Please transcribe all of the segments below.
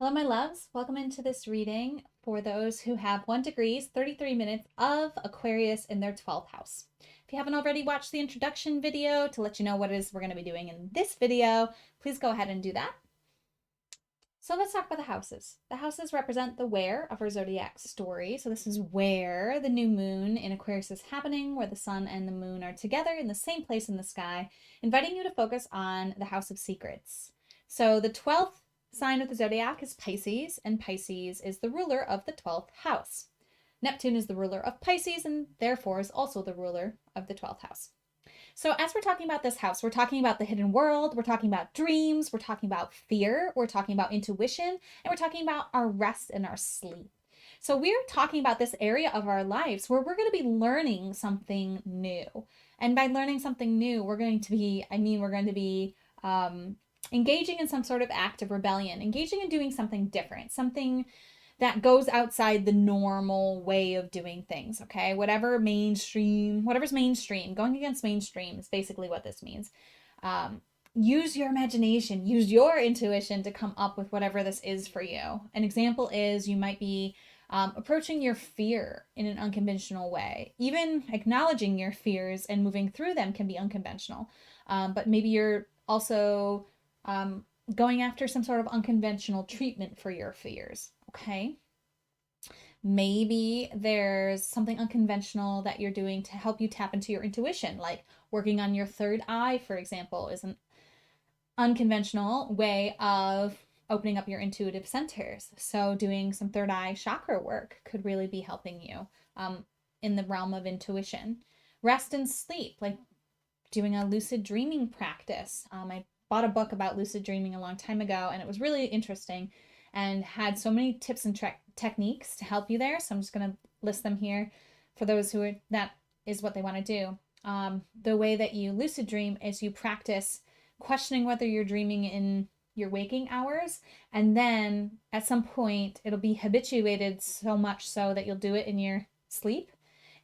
Hello, my loves. Welcome into this reading for those who have 1 degrees, 33 minutes of Aquarius in their 12th house. If you haven't already watched the introduction video to let you know what it is we're going to be doing in this video, please go ahead and do that. So let's talk about the houses. The houses represent the where of our zodiac story. So this is where the new moon in Aquarius is happening, where the sun and the moon are together in the same place in the sky, inviting you to focus on the house of secrets. So the 12th sign of the zodiac is Pisces, and Pisces is the ruler of the 12th house. Neptune is the ruler of Pisces and therefore is also the ruler of the 12th house. So as we're talking about this house, we're talking about the hidden world, we're talking about dreams, we're talking about fear, we're talking about intuition, and we're talking about our rest and our sleep. So we're talking about this area of our lives where we're going to be learning something new. And by learning something new, we're going to be engaging in some sort of act of rebellion, engaging in doing something different, something that goes outside the normal way of doing things, okay? Whatever's mainstream, going against mainstream is basically what this means. Use your imagination, use your intuition to come up with whatever this is for you. An example is you might be approaching your fear in an unconventional way. Even acknowledging your fears and moving through them can be unconventional. But maybe you're also going after some sort of unconventional treatment for your fears, okay? Maybe there's something unconventional that you're doing to help you tap into your intuition, like working on your third eye, for example, is an unconventional way of opening up your intuitive centers. So doing some third eye chakra work could really be helping you in the realm of intuition. Rest and sleep, like doing a lucid dreaming practice. I bought a book about lucid dreaming a long time ago, and it was really interesting and had so many tips and techniques to help you there. So I'm just going to list them here for those who that is what they want to do. The way that you lucid dream is you practice questioning whether you're dreaming in your waking hours, and then at some point it'll be habituated so much so that you'll do it in your sleep.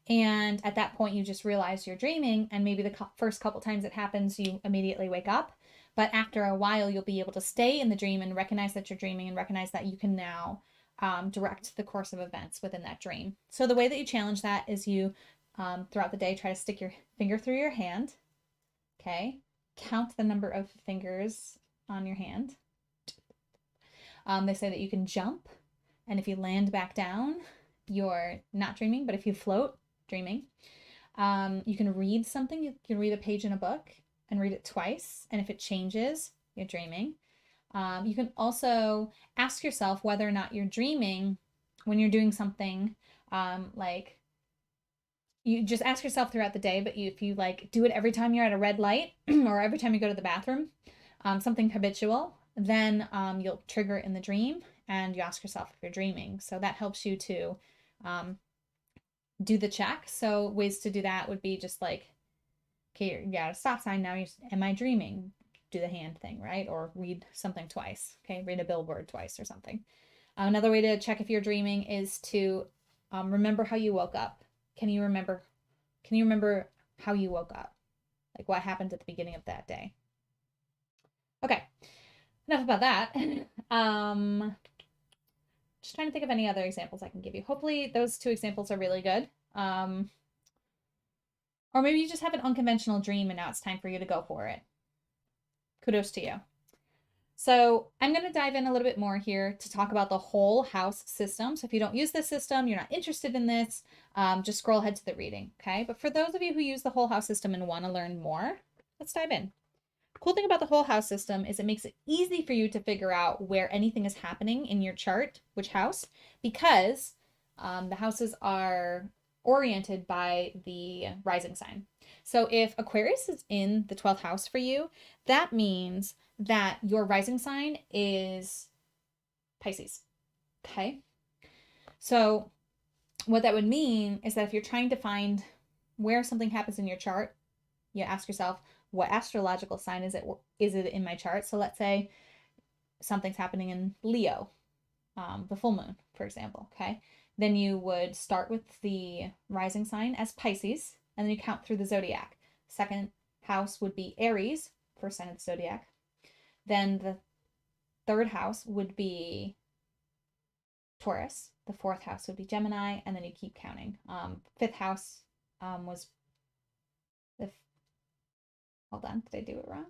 And at that point, you just realize you're dreaming, and maybe the first couple times it happens, you immediately wake up. But after a while, you'll be able to stay in the dream and recognize that you're dreaming and recognize that you can now direct the course of events within that dream. So the way that you challenge that is you, throughout the day, try to stick your finger through your hand. Okay. Count the number of fingers on your hand. They say that you can jump, and if you land back down, you're not dreaming, but if you float, dreaming. You can read something. You can read a page in a book and read it twice, and if it changes, you're dreaming. You can also ask yourself whether or not you're dreaming when you're doing something like you just ask yourself throughout the day, but if you like do it every time you're at a red light or every time you go to the bathroom, something habitual, then you'll trigger it in the dream and you ask yourself if you're dreaming. So that helps you to do the check. So ways to do that would be just like, okay, you got a stop sign now. Am I dreaming? Do the hand thing, right? Or read something twice. Okay, read a billboard twice or something. Another way to check if you're dreaming is to remember how you woke up. Can you remember how you woke up? Like what happened at the beginning of that day? Okay, enough about that. Just trying to think of any other examples I can give you. Hopefully those two examples are really good. Or maybe you just have an unconventional dream and now it's time for you to go for it. Kudos to you. So I'm going to dive in a little bit more here to talk about the whole house system. So if you don't use this system, you're not interested in this, just scroll ahead to the reading, okay? But for those of you who use the whole house system and want to learn more, let's dive in. The cool thing about the whole house system is it makes it easy for you to figure out where anything is happening in your chart, which house, because the houses are oriented by the rising sign. So if Aquarius is in the 12th house for you, that means that your rising sign is Pisces. Okay. So what that would mean is that if you're trying to find where something happens in your chart, you ask yourself, what astrological sign is it in my chart? So let's say something's happening in Leo, the full moon, for example. Okay. Then you would start with the rising sign as Pisces, and then you count through the zodiac. Second house would be Aries, first sign of the zodiac. Then the third house would be Taurus. The 4th house would be Gemini, and then you keep counting. 5th house was the, hold on, did I do it wrong?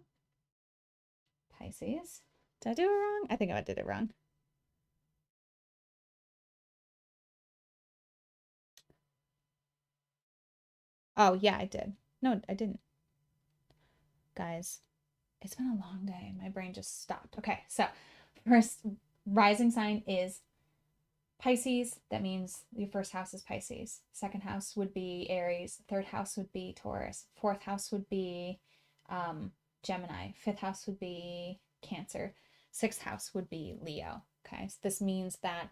Pisces. Did I do it wrong? I think I did it wrong. Oh, yeah, I did. No, I didn't. Guys, it's been a long day. My brain just stopped. Okay, so first rising sign is Pisces. That means your first house is Pisces. Second house would be Aries. Third house would be Taurus. Fourth house would be Gemini. Fifth house would be Cancer. Sixth house would be Leo. Okay, so this means that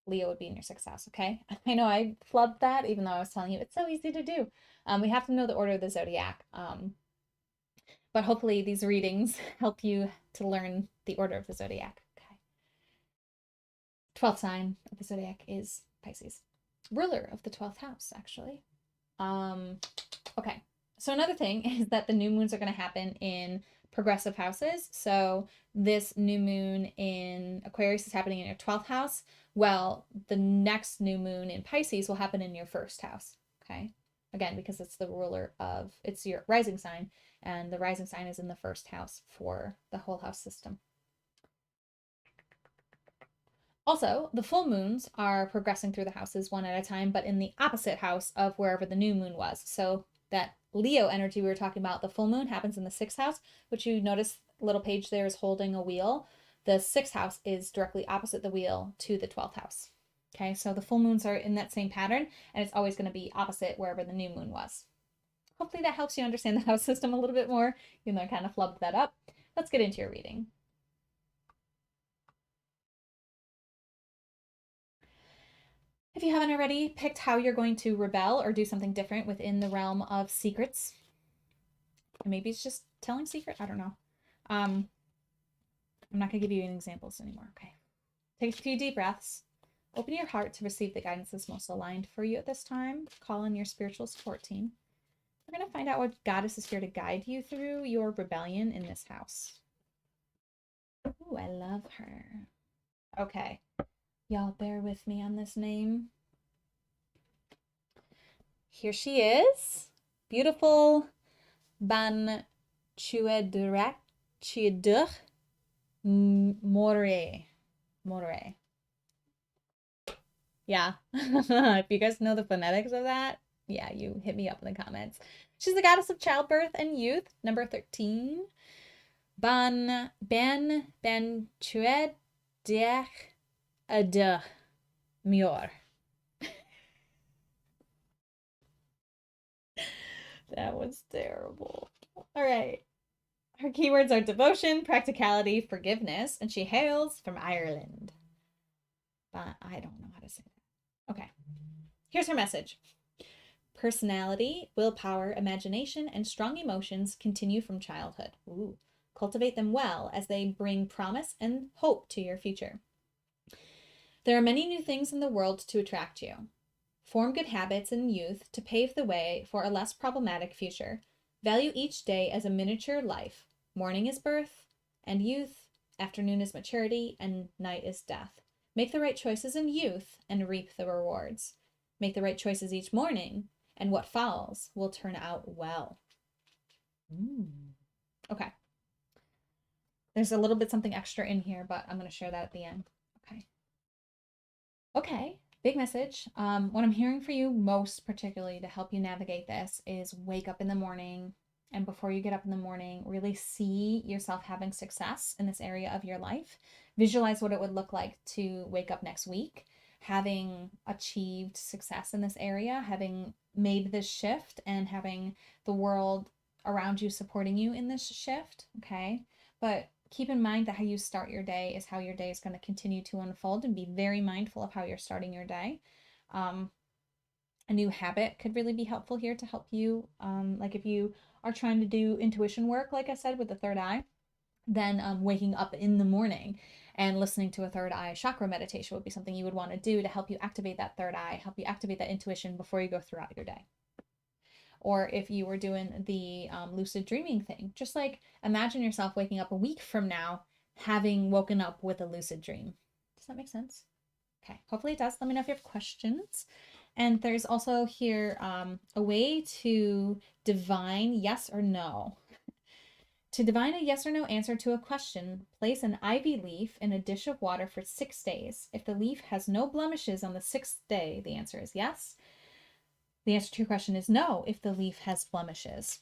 Leo would be in your 6th house. Okay, I know I flubbed that, even though I was telling you it's so easy to do. We have to know the order of the zodiac. But hopefully these readings help you to learn the order of the zodiac. Okay. 12th sign of the zodiac is Pisces. Ruler of the 12th house, actually. Okay. So another thing is that the new moons are going to happen in progressive houses. So this new moon in Aquarius is happening in your 12th house. Well, the next new moon in Pisces will happen in your 1st house. Okay. Again, because it's the ruler of, it's your rising sign, and the rising sign is in the 1st house for the whole house system. Also, the full moons are progressing through the houses one at a time, but in the opposite house of wherever the new moon was. So that Leo energy we were talking about, the full moon happens in the 6th house, which you notice little page there is holding a wheel. The 6th house is directly opposite the wheel to the 12th house. Okay, so the full moons are in that same pattern, and it's always going to be opposite wherever the new moon was. Hopefully that helps you understand the house system a little bit more, even though I kind of flubbed that up. Let's get into your reading. If you haven't already picked how you're going to rebel or do something different within the realm of secrets, maybe it's just telling secret, I don't know. I'm not going to give you any examples anymore. Okay. Take a few deep breaths. Open your heart to receive the guidance that's most aligned for you at this time. Call on your spiritual support team. We're going to find out what goddess is here to guide you through your rebellion in this house. Ooh, I love her. Okay. Y'all bear with me on this name. Here she is. Beautiful Ban Chuedrak Chiedur More. More. Yeah. If you guys know the phonetics of that, yeah, you hit me up in the comments. She's the goddess of childbirth and youth, number 13. Ben Chued Dech Adh Mior. That was terrible. All right. Her keywords are devotion, practicality, forgiveness, and she hails from Ireland. But I don't know how to say that. Okay. Here's her message. Personality, willpower, imagination, and strong emotions continue from childhood. Ooh. Cultivate them well as they bring promise and hope to your future. There are many new things in the world to attract you. Form good habits in youth to pave the way for a less problematic future. Value each day as a miniature life. Morning is birth and youth, afternoon is maturity, and night is death. Make the right choices in youth and reap the rewards. Make the right choices each morning, and what follows will turn out well. Okay. There's a little bit something extra in here, but I'm going to share that at the end. Okay. Okay. Big message. What I'm hearing for you most particularly to help you navigate this is wake up in the morning. And before you get up in the morning, really see yourself having success in this area of your life. Visualize what it would look like to wake up next week, having achieved success in this area, having made this shift, and having the world around you supporting you in this shift. Okay. But keep in mind that how you start your day is how your day is going to continue to unfold, and be very mindful of how you're starting your day. A new habit could really be helpful here to help you. Like if you are trying to do intuition work, like I said, with the third eye, then waking up in the morning and listening to a third eye chakra meditation would be something you would want to do to help you activate that third eye, help you activate that intuition before you go throughout your day. Or if you were doing the lucid dreaming thing, just like imagine yourself waking up a week from now having woken up with a lucid dream. Does that make sense? Okay, hopefully it does. Let me know if you have questions. And there's also here a way to divine yes or no. To divine a yes or no answer to a question, place an ivy leaf in a dish of water for 6 days. If the leaf has no blemishes on the 6th day, the answer is yes. The answer to your question is no if the leaf has blemishes.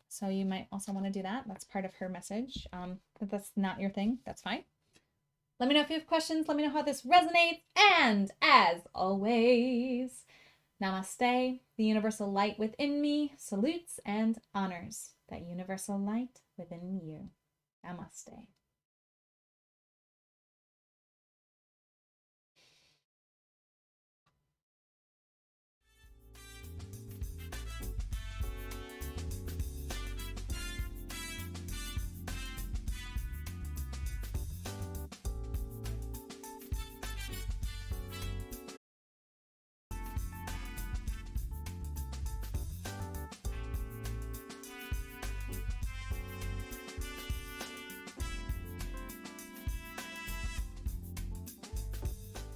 So you might also want to do that. That's part of her message. If that's not your thing, that's fine. Let me know if you have questions. Let me know how this resonates. And as always, namaste. The universal light within me salutes and honors that universal light within you. Namaste.